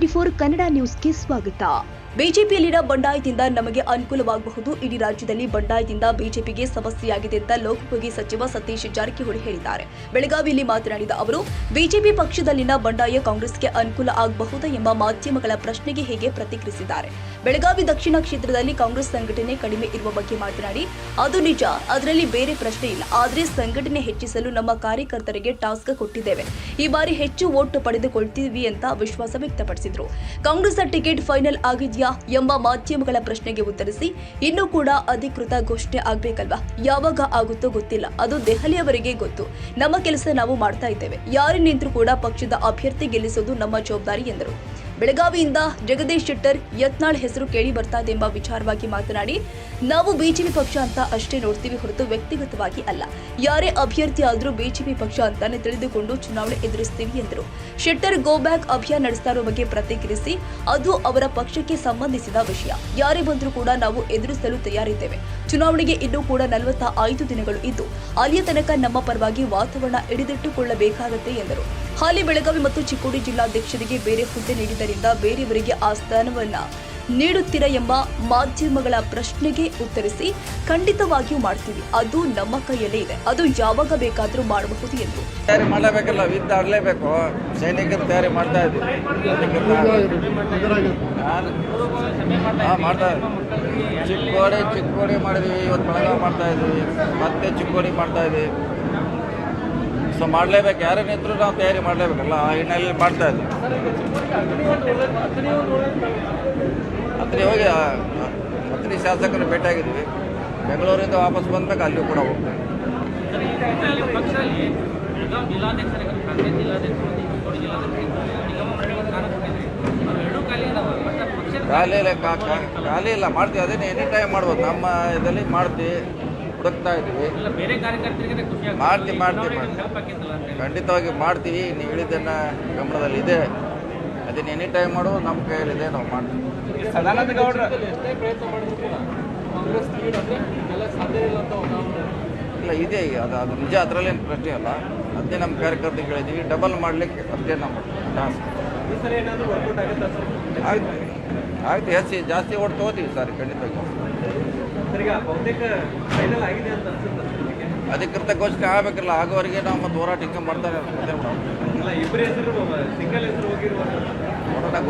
ಟಿವಿ24 ಕನ್ನಡ ನ್ಯೂಸ್ಗೆ ಸ್ವಾಗತ. ಬಿಜೆಪಿಯಲ್ಲಿನ ಬಂಡಾಯದಿಂದ ನಮಗೆ ಅನುಕೂಲವಾಗಬಹುದು. ಇಡೀ ರಾಜ್ಯದಲ್ಲಿ ಬಂಡಾಯದಿಂದ ಬಿಜೆಪಿಗೆ ಸಮಸ್ಯೆಯಾಗಿದೆ ಅಂತ ಲೋಕೋಪಯೋಗಿ ಸಚಿವ ಸತೀಶ್ ಜಾರಕಿಹೊಳಿ ಹೇಳಿದ್ದಾರೆ. ಬೆಳಗಾವಿಯಲ್ಲಿ ಮಾತನಾಡಿದ ಅವರು, ಬಿಜೆಪಿ ಪಕ್ಷದಲ್ಲಿನ ಬಂಡಾಯ ಕಾಂಗ್ರೆಸ್ಗೆ ಅನುಕೂಲ ಆಗಬಹುದಾ ಎಂಬ ಮಾಧ್ಯಮಗಳ ಪ್ರಶ್ನೆಗೆ ಹೇಗೆ ಪ್ರತಿಕ್ರಿಯಿಸಿದ್ದಾರೆ. ಬೆಳಗಾವಿ ದಕ್ಷಿಣ ಕ್ಷೇತ್ರದಲ್ಲಿ ಕಾಂಗ್ರೆಸ್ ಸಂಘಟನೆ ಕಡಿಮೆ ಇರುವ ಬಗ್ಗೆ ಮಾತನಾಡಿ, ಅದು ನಿಜ, ಅದರಲ್ಲಿ ಬೇರೆ ಪ್ರಶ್ನೆ ಇಲ್ಲ. ಆದರೆ ಸಂಘಟನೆ ಹೆಚ್ಚಿಸಲು ನಮ್ಮ ಕಾರ್ಯಕರ್ತರಿಗೆ ಟಾಸ್ಕ್ ಕೊಟ್ಟಿದ್ದೇವೆ. ಈ ಬಾರಿ ಹೆಚ್ಚು ವೋಟ್ ಪಡೆದುಕೊಳ್ತೀವಿ ಅಂತ ವಿಶ್ವಾಸ ವ್ಯಕ್ತಪಡಿಸಿದರು. ಕಾಂಗ್ರೆಸ್ ಟಿಕೆಟ್ ಫೈನಲ್ ಆಗಿದೆಯಾ ಎಂಬ ಮಾಧ್ಯಮಗಳ ಪ್ರಶ್ನೆಗೆ ಉತ್ತರಿಸಿ, ಇನ್ನೂ ಕೂಡ ಅಧಿಕೃತ ಘೋಷಣೆ ಆಗ್ಬೇಕಲ್ವಾ, ಯಾವಾಗ ಆಗುತ್ತೋ ಗೊತ್ತಿಲ್ಲ, ಅದು ದೆಹಲಿಯವರಿಗೆ ಗೊತ್ತು. ನಮ್ಮ ಕೆಲಸ ನಾವು ಮಾಡ್ತಾ ಇದ್ದೇವೆ. ಯಾರೇ ನಿಂತರೂ ಕೂಡ ಪಕ್ಷದ ಅಭ್ಯರ್ಥಿ ಗೆಲ್ಲಿಸೋದು ನಮ್ಮ ಜವಾಬ್ದಾರಿ ಎಂದರು. ಬೆಳಗಾವಿಯಿಂದ ಜಗದೀಶ್ ಶೆಟ್ಟರ್ ಯತ್ನಾಳ್ ಹೆಸರು ಕೇಳಿ ಬರ್ತಾ ಇದೆ ಎಂಬ ವಿಚಾರವಾಗಿ ಮಾತನಾಡಿ, ನಾವು ಬಿಜೆಪಿ ಪಕ್ಷ ಅಂತ ಅಷ್ಟೇ ನೋಡ್ತೀವಿ ಹೊರತು ವ್ಯಕ್ತಿಗತವಾಗಿ ಅಲ್ಲ. ಯಾರೇ ಅಭ್ಯರ್ಥಿ ಆದ್ರೂ ಬಿಜೆಪಿ ಪಕ್ಷ ಅಂತಾನೆ ತಿಳಿದುಕೊಂಡು ಚುನಾವಣೆ ಎದುರಿಸ್ತೀವಿ ಎಂದರು. ಶೆಟ್ಟರ್ ಗೋ ಬ್ಯಾಕ್ ಅಭಿಯಾನ ನಡೆಸ್ತಾ ಇರೋ ಬಗ್ಗೆ ಪ್ರತಿಕ್ರಿಯಿಸಿ, ಅದು ಅವರ ಪಕ್ಷಕ್ಕೆ ಸಂಬಂಧಿಸಿದ ವಿಷಯ. ಯಾರೇ ಬಂದರೂ ಕೂಡ ನಾವು ಎದುರಿಸಲು ತಯಾರಿದ್ದೇವೆ. ಚುನಾವಣೆಗೆ ಇನ್ನೂ ಕೂಡ 45 ದಿನಗಳು ಇದ್ದು, ಅಲ್ಲಿಯ ತನಕ ನಮ್ಮ ಪರವಾಗಿ ವಾತಾವರಣ ಹಿಡಿದಿಟ್ಟುಕೊಳ್ಳಬೇಕಾಗುತ್ತೆ ಎಂದರು. ಹಾಲಿ ಬೆಳಗಾವಿ ಮತ್ತು ಚಿಕ್ಕೋಡಿ ಜಿಲ್ಲಾಧ್ಯಕ್ಷರಿಗೆ ಬೇರೆ ಹುದ್ದೆ ನೀಡಿದ್ದರಿಂದ ಬೇರೆಯವರಿಗೆ ಆ ಸ್ಥಾನವನ್ನ ನೀಡುತ್ತೀರಾ ಎಂಬ ಮಾಧ್ಯಮಗಳ ಪ್ರಶ್ನೆಗೆ ಉತ್ತರಿಸಿ, ಖಂಡಿತವಾಗಿಯೂ ಮಾಡ್ತೀವಿ, ಅದು ನಮ್ಮ ಕೈಯಲ್ಲೇ ಇದೆ, ಅದು ಯಾವಾಗ ಬೇಕಾದರೂ ಮಾಡಬಹುದು ಎಂದರು. ತಯಾರಿ ಮಾಡಲೇಬೇಕಲ್ಲ, ಯುದ್ಧ ಆಡಲೇಬೇಕು. ಸೈನಿಕರು ತಯಾರಿ ಮಾಡ್ತಾ ಇದ್ದೀವಿ. ಮಾಡ್ತಾ ಚಿಕ್ಕೋಡಿ ಮಾಡಿದ್ವಿ, ಇವತ್ತು ಬೆಳಗಾವಿ ಮಾಡ್ತಾ ಇದ್ವಿ, ಮತ್ತೆ ಚಿಕ್ಕೋಡಿ ಮಾಡ್ತಾ ಇದ್ವಿ. ಸೊ ಮಾಡಲೇಬೇಕು, ಯಾರೇ ನಿಂತರೂ ನಾವು ತಯಾರಿ ಮಾಡಲೇಬೇಕಲ್ಲ, ಆ ಹಿನ್ನೆಲೆಯಲ್ಲಿ ಮಾಡ್ತಾ ಇದ್ವಿ. ಅತ್ರಿ ಹೋಗಿ ಅತ್ರಿ ಶಾಸಕರು ಭೇಟಿಯಾಗಿದ್ವಿ. ಬೆಂಗಳೂರಿಂದ ವಾಪಸ್ ಬಂದಾಗ ಅಲ್ಲಿಯೂ ಕೂಡ ಹೋಗ್ತೀವಿ. ಖಾಲಿ ಇಲ್ಲ, ಮಾಡ್ತೀವಿ. ಅದೇನೇ ಎನಿ ಟೈಮ್ ಮಾಡ್ಬೋದು. ನಮ್ಮ ಇದರಲ್ಲಿ ಮಾಡ್ತೀವಿ, ಹುಡುಕ್ತಾ ಇದ್ದೀವಿ. ಮಾಡ್ತೀವಿ ಖಂಡಿತವಾಗಿ ಮಾಡ್ತೀವಿ. ನೀವು ಹೇಳಿದ್ದನ್ನು ಗಮನದಲ್ಲಿ ಇದೆ. ಅದನ್ನು ಎನಿ ಟೈಮ್ ಮಾಡೋದು ನಮ್ಮ ಕೈಯಲ್ಲಿದೆ, ನಾವು ಮಾಡ್ತೀವಿ. ಇಲ್ಲ ಇದೆ, ಅದು ನಿಜ, ಅದರಲ್ಲೇನು ಪ್ರಶ್ನೆ ಅಲ್ಲ. ಅದೇ ನಮ್ಮ ಕಾರ್ಯಕರ್ತರಿಗೆ ಹೇಳಿದ್ದೀವಿ, ಡಬಲ್ ಮಾಡಲಿಕ್ಕೆ ಅಷ್ಟೇ ನಮ್ಮ ಟಾಸ್ಕ್. ಆಯ್ತು, ಹೆಚ್ಚು ಜಾಸ್ತಿ ಓಟ್ ತಗೋತೀವಿ ಸರ್, ಖಂಡಿತವಾಗಿ. ಅಧಿಕೃತ ಘೋಷಣೆ ಆಗಬೇಕಲ್ಲ, ಆಗೋವರೆಗೆ ನಾವು ಮತ್ತೆ ಹೋರಾಟ ಹಿಂಗೆ ಮಾಡ್ತಾರೆ.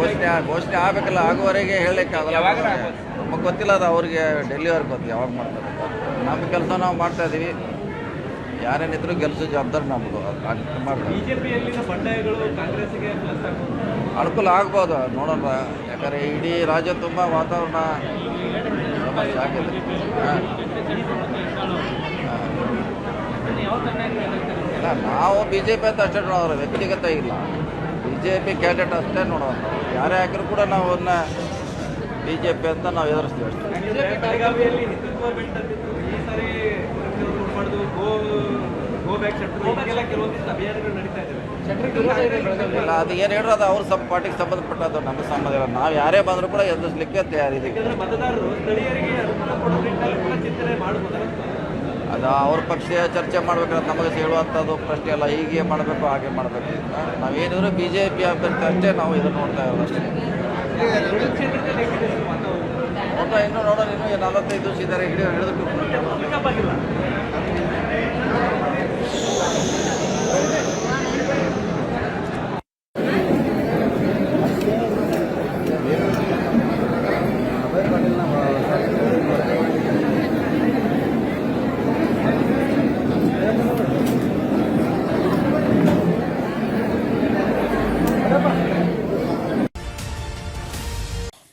ಘೋಷಣೆ ಆಗಬೇಕಲ್ಲ, ಆಗುವವರೆಗೆ ಹೇಳಲಿಕ್ಕೆ ಆಗಲ್ಲ. ನಮಗೆ ಗೊತ್ತಿಲ್ಲ, ಅದು ಅವ್ರಿಗೆ ಡೆಲ್ಲಿಯವ್ರಿಗೆ ಗೊತ್ತು ಯಾವಾಗ ಮಾಡ್ತಾರೆ. ನಮ್ಮ ಕೆಲಸ ನಾವು ಮಾಡ್ತಾ ಇದ್ದೀವಿ. ಯಾರೇನಿದ್ರು ಗೆಲ್ಲಿಸೋ ಜವಾಬ್ದಾರಿ ನಮ್ಮದು. ಅನುಕೂಲ ಆಗ್ಬೋದು, ನೋಡೋಣ. ಯಾಕಂದರೆ ಇಡೀ ರಾಜ್ಯ ತುಂಬ ವಾತಾವರಣ ಸಮಸ್ಯೆ ಆಗಿದೆ. ಇಲ್ಲ, ನಾವು BJP ಅಂತ ಅಷ್ಟೇ ನೋಡೋರು, ವ್ಯಕ್ತಿಗತ ಇಲ್ಲ. BJP ಕ್ಯಾಂಡಿಡೇಟ್ ಅಷ್ಟೇ ನೋಡೋದು. ಯಾರೇ ಹಾಕಿದ್ರು ಕೂಡ ನಾವು ಅದನ್ನ BJP ಅಂತ ನಾವು ಎದುರಿಸ್ತೀವಿ ಅಷ್ಟೇ. ಇಲ್ಲ, ಅದು ಏನು ಹೇಳಿದ್ರು ಅದು ಅವ್ರ ಪಾರ್ಟಿಗೆ ಸಂಬಂಧಪಟ್ಟದ್ದು, ನಮಗೆ ಸಂಬಂಧ ಇಲ್ಲ. ನಾವು ಯಾರೇ ಬಂದರೂ ಕೂಡ ಎದುರಿಸಲಿಕ್ಕೆ ತಯಾರಿದ್ದೀವಿ. ಅದು ಅವ್ರ ಪಕ್ಷ ಚರ್ಚೆ ಮಾಡಬೇಕಾದ್ರೆ ನಮಗೆ ಹೇಳುವಂಥದ್ದು ಪ್ರಶ್ನೆ ಅಲ್ಲ. ಹೀಗೆ ಮಾಡಬೇಕು, ಹಾಗೆ ಮಾಡಬೇಕು. ನಾವೇನಿದ್ರು BJP ಅಭ್ಯರ್ಥಿ ಅಷ್ಟೇ ನಾವು ಇದನ್ನು ನೋಡ್ತಾ ಇರೋದು ಅಷ್ಟೇ. ಇನ್ನೂ ನೋಡೋಣ, ಇನ್ನೂ 45 ದಿವಸ ಇದ್ದಾರೆ, ಹಿಡಿದು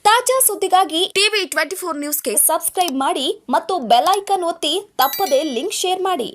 ತಾಜಾ ಸುದ್ದಿಗಾಗಿ ಟಿವಿ24 ನ್ಯೂಸ್ಗೆ ಸಬ್ಸ್ಕ್ರೈಬ್ ಮಾಡಿ ಮತ್ತು ಬೆಲ್ ಐಕಾನ್ ಒತ್ತಿ ತಪ್ಪದೇ ಲಿಂಕ್ ಶೇರ್ ಮಾಡಿ.